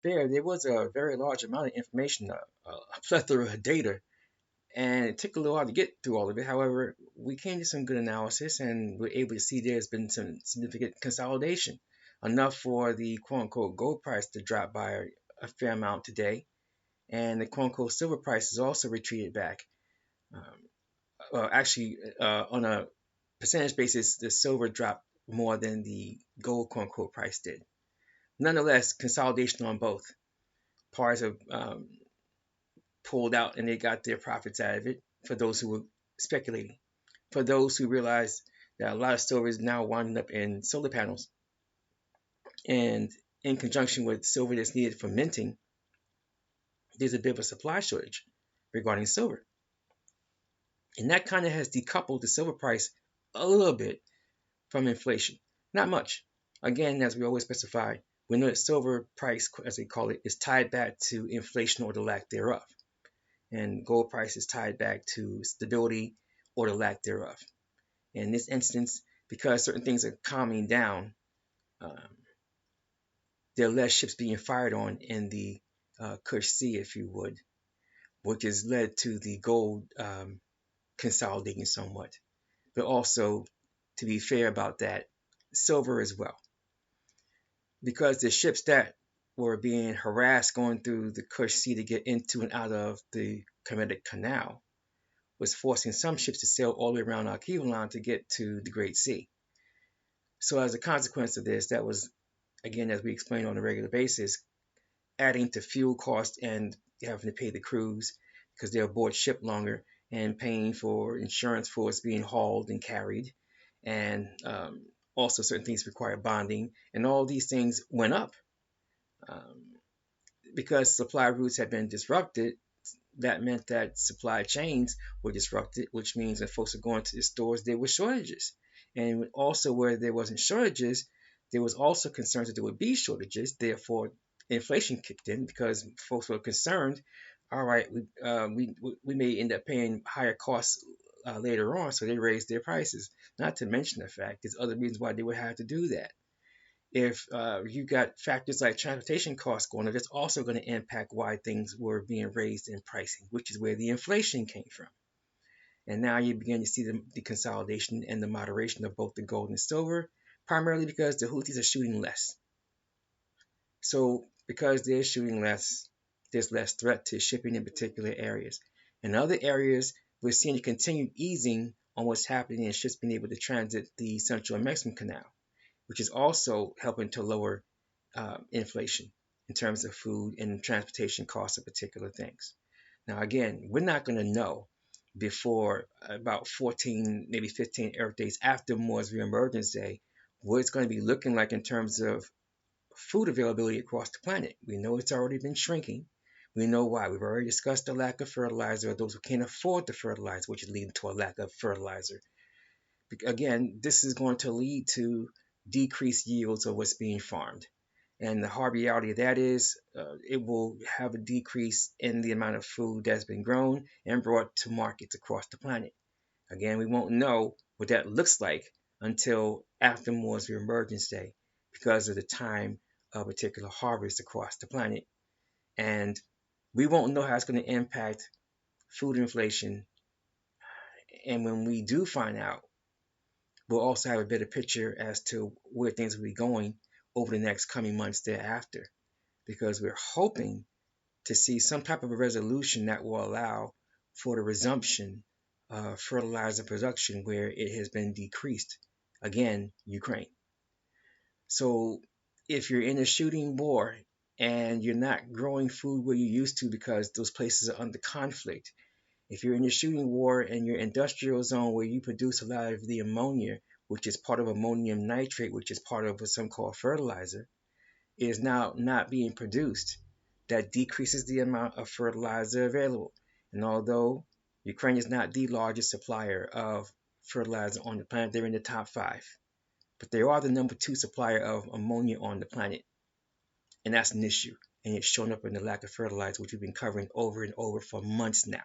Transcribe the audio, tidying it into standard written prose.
there was a very large amount of information, a plethora of data, and it took a little while to get through all of it. However, we came to some good analysis, and we're able to see there's been some significant consolidation, enough for the quote-unquote gold price to drop by a fair amount today, and the quote-unquote silver price has also retreated back. Actually, on a percentage basis, the silver dropped more than the gold quote-unquote price did. Nonetheless, consolidation on both. Parties have pulled out and they got their profits out of it for those who were speculating. For those who realized that a lot of silver is now winding up in solar panels, and in conjunction with silver that's needed for minting, there's a bit of a supply shortage regarding silver. And that kind of has decoupled the silver price a little bit from inflation. Not much. Again, as we always specify, we know that silver price, as they call it, is tied back to inflation or the lack thereof. And gold price is tied back to stability or the lack thereof. In this instance, because certain things are calming down, there are less ships being fired on in the Kush Sea, if you would, which has led to the gold consolidating somewhat. But also, to be fair about that, silver as well. Because the ships that were being harassed going through the Kush Sea to get into and out of the Kemetic Canal was forcing some ships to sail all the way around Alkebu-lan to get to the Great Sea. So as a consequence of this, that was, again, as we explain on a regular basis, adding to fuel costs and having to pay the crews because they're aboard ship longer, and paying for insurance for it's being hauled and carried, and also certain things require bonding, and all these things went up. Because supply routes had been disrupted, that meant that supply chains were disrupted, which means that folks are going to the stores, there were shortages. And also where there wasn't shortages, there was also concerns that there would be shortages. Therefore, inflation kicked in because folks were concerned, all right, we may end up paying higher costs later on, so they raised their prices. Not to mention the fact there's other reasons why they would have to do that. If you got factors like transportation costs going up, that's also going to impact why things were being raised in pricing, which is where the inflation came from. And now you begin to see the consolidation and the moderation of both the gold and silver, primarily because the Houthis are shooting less. So because they're shooting less, there's less threat to shipping in particular areas. In other areas, we're seeing a continued easing on what's happening in ships being able to transit the Central Amexem Canal, which is also helping to lower inflation in terms of food and transportation costs of particular things. Now, again, we're not going to know before about 14, maybe 15 Earth days after Moor's reemergence day what it's going to be looking like in terms of food availability across the planet. We know it's already been shrinking. We know why. We've already discussed the lack of fertilizer, or those who can't afford the fertilizer, which is leading to a lack of fertilizer. Again, this is going to lead to decreased yields of what's being farmed. And the hard reality of that is it will have a decrease in the amount of food that's been grown and brought to markets across the planet. Again, we won't know what that looks like until after Moor's reemergence day because of the time of particular harvest across the planet. And we won't know how it's going to impact food inflation. And when we do find out, we'll also have a better picture as to where things will be going over the next coming months thereafter, because we're hoping to see some type of a resolution that will allow for the resumption of fertilizer production where it has been decreased. Again, Ukraine. So if you're in a shooting war and you're not growing food where you used to because those places are under conflict, if you're in a shooting war and your industrial zone where you produce a lot of the ammonia, which is part of ammonium nitrate, which is part of what's some called fertilizer, is now not being produced, that decreases the amount of fertilizer available. And although Ukraine is not the largest supplier of fertilizer on the planet, they're in the top 5. But they are the number 2 supplier of ammonia on the planet. And that's an issue. And it's shown up in the lack of fertilizer, which we've been covering over and over for months now.